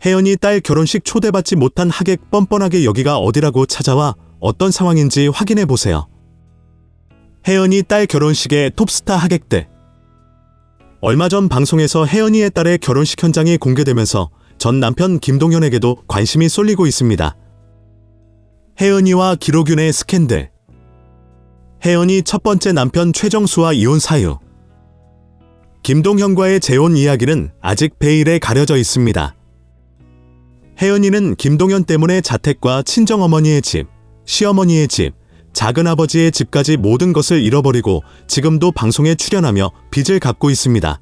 혜연이 딸 결혼식 초대받지 못한 하객 뻔뻔하게 여기가 어디라고 찾아와 어떤 상황인지 확인해 보세요. 혜연이 딸 결혼식의 톱스타 하객들. 얼마 전 방송에서 혜연이의 딸의 결혼식 현장이 공개되면서 전 남편 김동현에게도 관심이 쏠리고 있습니다. 혜연이와 기로균의 스캔들. 혜연이 첫 번째 남편 최정수와 이혼 사유. 김동현과의 재혼 이야기는 아직 베일에 가려져 있습니다. 혜연이는 김동현 때문에 자택과 친정어머니의 집, 시어머니의 집, 작은아버지의 집까지 모든 것을 잃어버리고 지금도 방송에 출연하며 빚을 갚고 있습니다.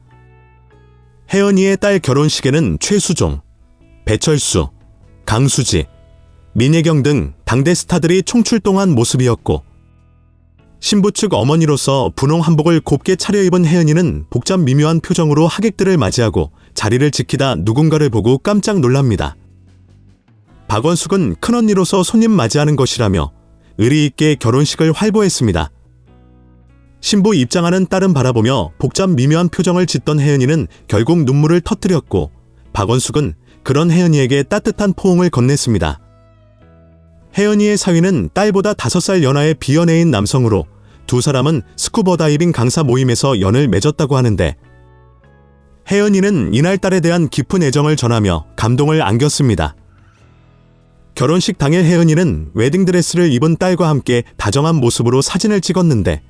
혜연이의 딸 결혼식에는 최수종, 배철수, 강수지, 민혜경 등 당대 스타들이 총출동한 모습이었고, 신부 측 어머니로서 분홍 한복을 곱게 차려입은 혜연이는 복잡 미묘한 표정으로 하객들을 맞이하고 자리를 지키다 누군가를 보고 깜짝 놀랍니다. 박원숙은 큰언니로서 손님 맞이하는 것이라며 의리 있게 결혼식을 활보했습니다. 신부 입장하는 딸은 바라보며 복잡 미묘한 표정을 짓던 혜연이는 결국 눈물을 터뜨렸고, 박원숙은 그런 혜연이에게 따뜻한 포옹을 건넸습니다. 혜연이의 사위는 딸보다 5살 연하의 비연애인 남성으로 두 사람은 스쿠버 다이빙 강사 모임에서 연을 맺었다고 하는데, 혜연이는 이날 딸에 대한 깊은 애정을 전하며 감동을 안겼습니다. 결혼식 당일 혜연이는 웨딩드레스를 입은 딸과 함께 다정한 모습으로 사진을 찍었는데,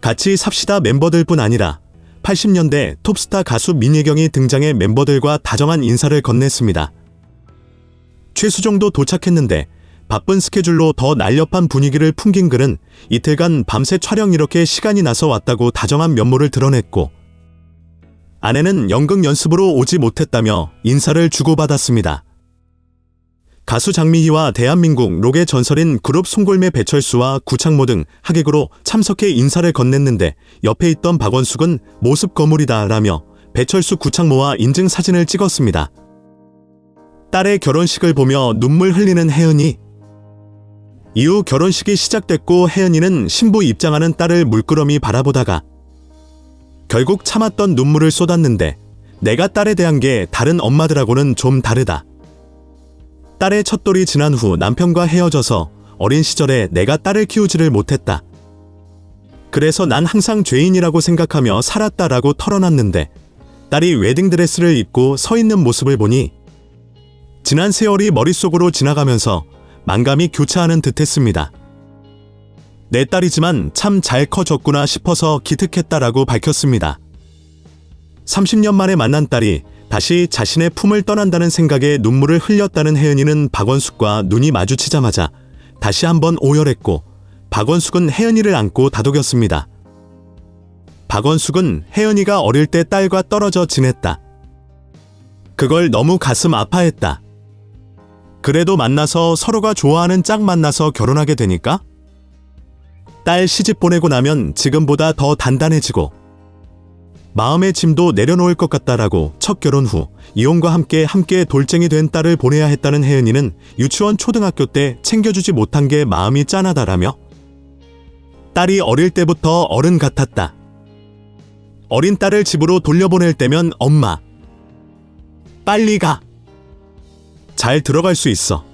같이 삽시다 멤버들뿐 아니라 80년대 톱스타 가수 민혜경이 등장해 멤버들과 다정한 인사를 건넸습니다. 최수종도 도착했는데 바쁜 스케줄로 더 날렵한 분위기를 풍긴 그는 이틀간 밤새 촬영 이렇게 시간이 나서 왔다고 다정한 면모를 드러냈고, 아내는 연극 연습으로 오지 못했다며 인사를 주고받았습니다. 가수 장미희와 대한민국 록의 전설인 그룹 송골매 배철수와 구창모 등 하객으로 참석해 인사를 건넸는데, 옆에 있던 박원숙은 모습 거물이다 라며 배철수 구창모와 인증사진을 찍었습니다. 딸의 결혼식을 보며 눈물 흘리는 혜연이. 이후 결혼식이 시작됐고 혜연이는 신부 입장하는 딸을 물끄러미 바라보다가 결국 참았던 눈물을 쏟았는데, 내가 딸에 대한 게 다른 엄마들하고는 좀 다르다. 딸의 첫돌이 지난 후 남편과 헤어져서 어린 시절에 내가 딸을 키우지를 못했다. 그래서 난 항상 죄인이라고 생각하며 살았다라고 털어놨는데, 딸이 웨딩드레스를 입고 서 있는 모습을 보니 지난 세월이 머릿속으로 지나가면서 만감이 교차하는 듯했습니다. 내 딸이지만 참 잘 커졌구나 싶어서 기특했다라고 밝혔습니다. 30년 만에 만난 딸이 다시 자신의 품을 떠난다는 생각에 눈물을 흘렸다는 혜연이는 박원숙과 눈이 마주치자마자 다시 한번 오열했고, 박원숙은 혜연이를 안고 다독였습니다. 박원숙은 혜연이가 어릴 때 딸과 떨어져 지냈다. 그걸 너무 가슴 아파했다. 그래도 만나서 서로가 좋아하는 짝 만나서 결혼하게 되니까 딸 시집 보내고 나면 지금보다 더 단단해지고 마음의 짐도 내려놓을 것 같다라고 첫 결혼 후 이혼과 함께 돌쟁이 된 딸을 보내야 했다는 혜연이는 유치원 초등학교 때 챙겨주지 못한 게 마음이 짠하다라며, 딸이 어릴 때부터 어른 같았다. 어린 딸을 집으로 돌려보낼 때면 엄마, 빨리 가. 잘 들어갈 수 있어.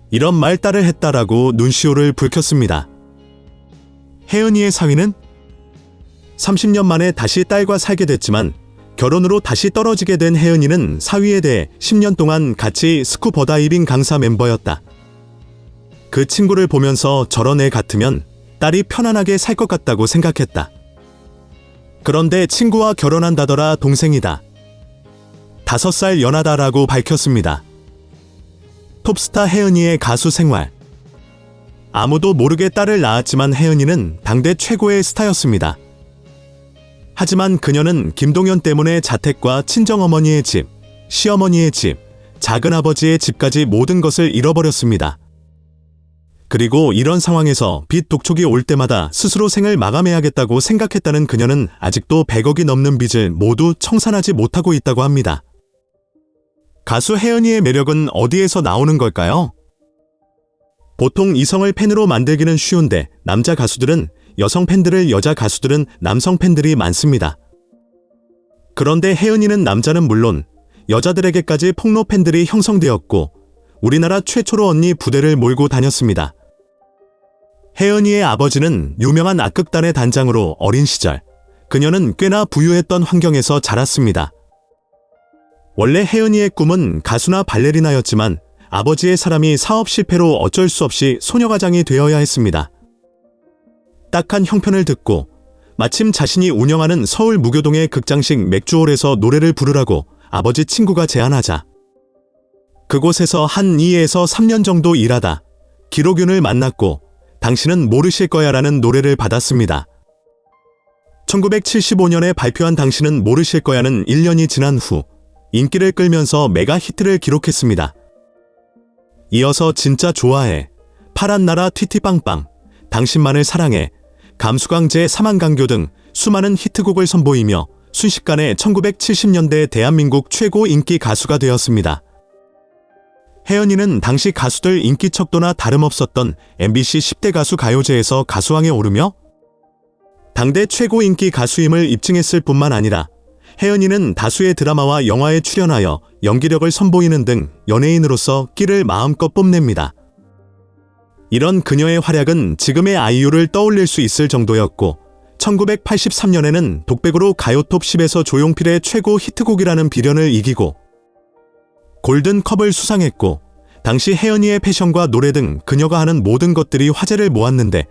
이런 말 딸을 했다라고 눈시울을 붉혔습니다. 혜연이의 사위는 30년 만에 다시 딸과 살게 됐지만 결혼으로 다시 떨어지게 된 혜연이는 사위에 대해 10년 동안 같이 스쿠버 다이빙 강사 멤버였다. 그 친구를 보면서 저런 애 같으면 딸이 편안하게 살 것 같다고 생각했다. 그런데 친구와 결혼한다더라. 동생이다. 5살 연하다라고 밝혔습니다. 톱스타 혜연이의 가수 생활. 아무도 모르게 딸을 낳았지만 혜연이는 당대 최고의 스타였습니다. 하지만 그녀는 김동현 때문에 자택과 친정어머니의 집, 시어머니의 집, 작은아버지의 집까지 모든 것을 잃어버렸습니다. 그리고 이런 상황에서 빚 독촉이 올 때마다 스스로 생을 마감해야겠다고 생각했다는 그녀는 아직도 100억이 넘는 빚을 모두 청산하지 못하고 있다고 합니다. 가수 혜연이의 매력은 어디에서 나오는 걸까요? 보통 이성을 팬으로 만들기는 쉬운데 남자 가수들은 여성 팬들을, 여자 가수들은 남성 팬들이 많습니다. 그런데 혜연이는 남자는 물론 여자들에게까지 폭로 팬들이 형성되었고 우리나라 최초로 언니 부대를 몰고 다녔습니다. 혜은이의 아버지는 유명한 악극단의 단장으로 어린 시절 그녀는 꽤나 부유했던 환경에서 자랐습니다. 원래 혜은이의 꿈은 가수나 발레리나였지만 아버지의 사람이 사업 실패로 어쩔 수 없이 소녀가장이 되어야 했습니다. 딱한 형편을 듣고 마침 자신이 운영하는 서울 무교동의 극장식 맥주홀에서 노래를 부르라고 아버지 친구가 제안하자 그곳에서 한 2에서 3년 정도 일하다 기록윤을 만났고 당신은 모르실 거야 라는 노래를 받았습니다. 1975년에 발표한 당신은 모르실 거야는 1년이 지난 후 인기를 끌면서 메가 히트를 기록했습니다. 이어서 진짜 좋아해, 파란 나라 튀티빵빵, 당신만을 사랑해, 감수광제 사만강교 등 수많은 히트곡을 선보이며 순식간에 1970년대 대한민국 최고 인기 가수가 되었습니다. 혜은이는 당시 가수들 인기 척도나 다름없었던 MBC 10대 가수 가요제에서 가수왕에 오르며 당대 최고 인기 가수임을 입증했을 뿐만 아니라 혜은이는 다수의 드라마와 영화에 출연하여 연기력을 선보이는 등 연예인으로서 끼를 마음껏 뽐냅니다. 이런 그녀의 활약은 지금의 아이유를 떠올릴 수 있을 정도였고 1983년에는 독백으로 가요톱 10에서 조용필의 최고 히트곡이라는 비련을 이기고 골든컵을 수상했고 당시 혜은이의 패션과 노래 등 그녀가 하는 모든 것들이 화제를 모았는데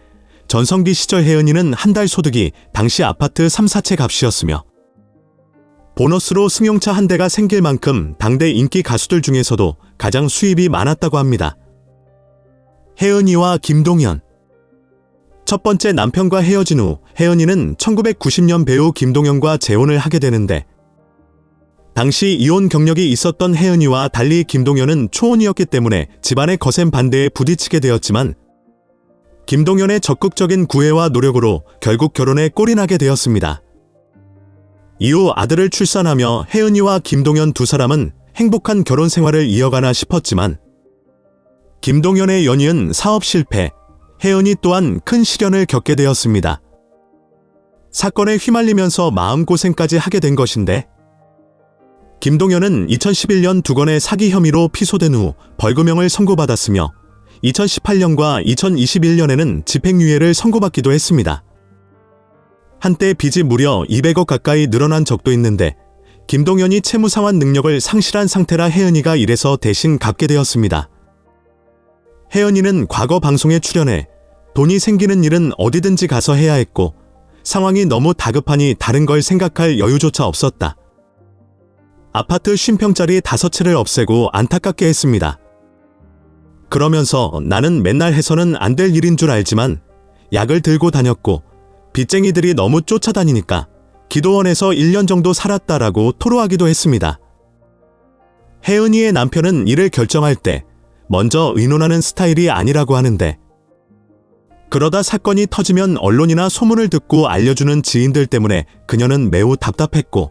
전성기 시절 혜은이는 한 달 소득이 당시 아파트 3, 4채 값이었으며 보너스로 승용차 한 대가 생길 만큼 당대 인기 가수들 중에서도 가장 수입이 많았다고 합니다. 혜은이와 김동현. 첫 번째 남편과 헤어진 후 혜은이는 1990년 배우 김동현과 재혼을 하게 되는데 당시 이혼 경력이 있었던 혜은이와 달리 김동현은 초혼이었기 때문에 집안의 거센 반대에 부딪히게 되었지만 김동현의 적극적인 구애와 노력으로 결국 결혼에 꼴이 나게 되었습니다. 이후 아들을 출산하며 혜은이와 김동현 두 사람은 행복한 결혼 생활을 이어가나 싶었지만 김동현의 연이은 사업 실패, 혜은이 또한 큰 시련을 겪게 되었습니다. 사건에 휘말리면서 마음고생까지 하게 된 것인데 김동현은 2011년 2건의 사기 혐의로 피소된 후 벌금형을 선고받았으며 2018년과 2021년에는 집행유예를 선고받기도 했습니다. 한때 빚이 무려 200억 가까이 늘어난 적도 있는데 김동현이 채무상환 능력을 상실한 상태라 혜은이가 이래서 대신 갚게 되었습니다. 혜은이는 과거 방송에 출연해 돈이 생기는 일은 어디든지 가서 해야 했고 상황이 너무 다급하니 다른 걸 생각할 여유조차 없었다. 아파트 50평짜리 5채를 없애고 안타깝게 했습니다. 그러면서 나는 맨날 해서는 안 될 일인 줄 알지만 약을 들고 다녔고 빚쟁이들이 너무 쫓아다니니까 기도원에서 1년 정도 살았다라고 토로하기도 했습니다. 혜은이의 남편은 이를 결정할 때 먼저 의논하는 스타일이 아니라고 하는데 그러다 사건이 터지면 언론이나 소문을 듣고 알려주는 지인들 때문에 그녀는 매우 답답했고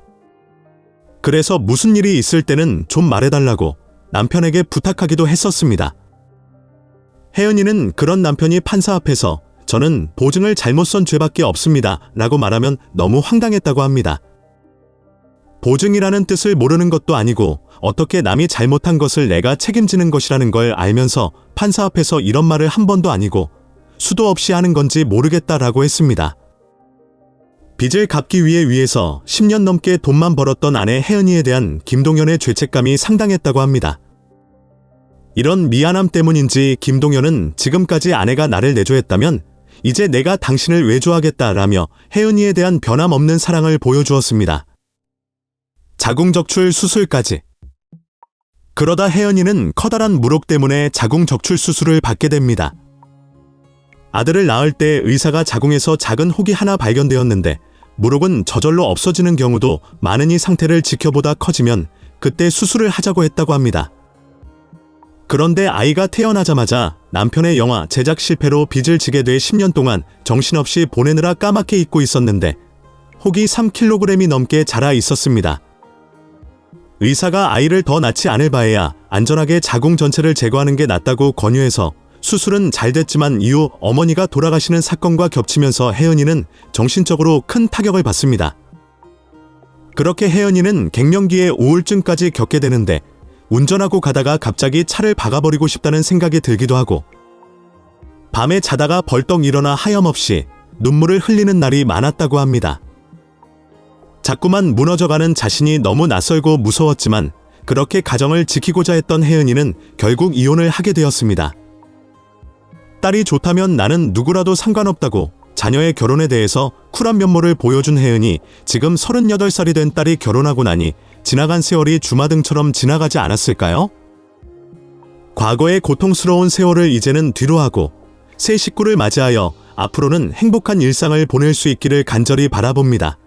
그래서 무슨 일이 있을 때는 좀 말해달라고 남편에게 부탁하기도 했었습니다. 혜은이는 그런 남편이 판사 앞에서 저는 보증을 잘못 선 죄밖에 없습니다 라고 말하면 너무 황당했다고 합니다. 보증이라는 뜻을 모르는 것도 아니고 어떻게 남이 잘못한 것을 내가 책임지는 것이라는 걸 알면서 판사 앞에서 이런 말을 한 번도 아니고 수도 없이 하는 건지 모르겠다라고 했습니다. 빚을 갚기 위해서 10년 넘게 돈만 벌었던 아내 혜은이에 대한 김동현의 죄책감이 상당했다고 합니다. 이런 미안함 때문인지 김동현은 지금까지 아내가 나를 내조했다면 이제 내가 당신을 외조하겠다라며 혜은이에 대한 변함없는 사랑을 보여주었습니다. 자궁적출 수술까지. 그러다 혜은이는 커다란 물혹 때문에 자궁적출 수술을 받게 됩니다. 아들을 낳을 때 의사가 자궁에서 작은 혹이 하나 발견되었는데 물혹은 저절로 없어지는 경우도 많으니 상태를 지켜보다 커지면 그때 수술을 하자고 했다고 합니다. 그런데 아이가 태어나자마자 남편의 영화 제작 실패로 빚을 지게 돼 10년 동안 정신없이 보내느라 까맣게 잊고 있었는데 혹이 3kg이 넘게 자라 있었습니다. 의사가 아이를 더 낳지 않을 바에야 안전하게 자궁 전체를 제거하는 게 낫다고 권유해서 수술은 잘 됐지만 이후 어머니가 돌아가시는 사건과 겹치면서 혜은이는 정신적으로 큰 타격을 받습니다. 그렇게 혜연이는 갱년기에 우울증까지 겪게 되는데 운전하고 가다가 갑자기 차를 박아버리고 싶다는 생각이 들기도 하고 밤에 자다가 벌떡 일어나 하염없이 눈물을 흘리는 날이 많았다고 합니다. 자꾸만 무너져가는 자신이 너무 낯설고 무서웠지만 그렇게 가정을 지키고자 했던 혜연이는 결국 이혼을 하게 되었습니다. 딸이 좋다면 나는 누구라도 상관없다고 자녀의 결혼에 대해서 쿨한 면모를 보여준 혜연이 지금 38살이 된 딸이 결혼하고 나니 지나간 세월이 주마등처럼 지나가지 않았을까요? 과거의 고통스러운 세월을 이제는 뒤로하고 새 식구를 맞이하여 앞으로는 행복한 일상을 보낼 수 있기를 간절히 바라봅니다.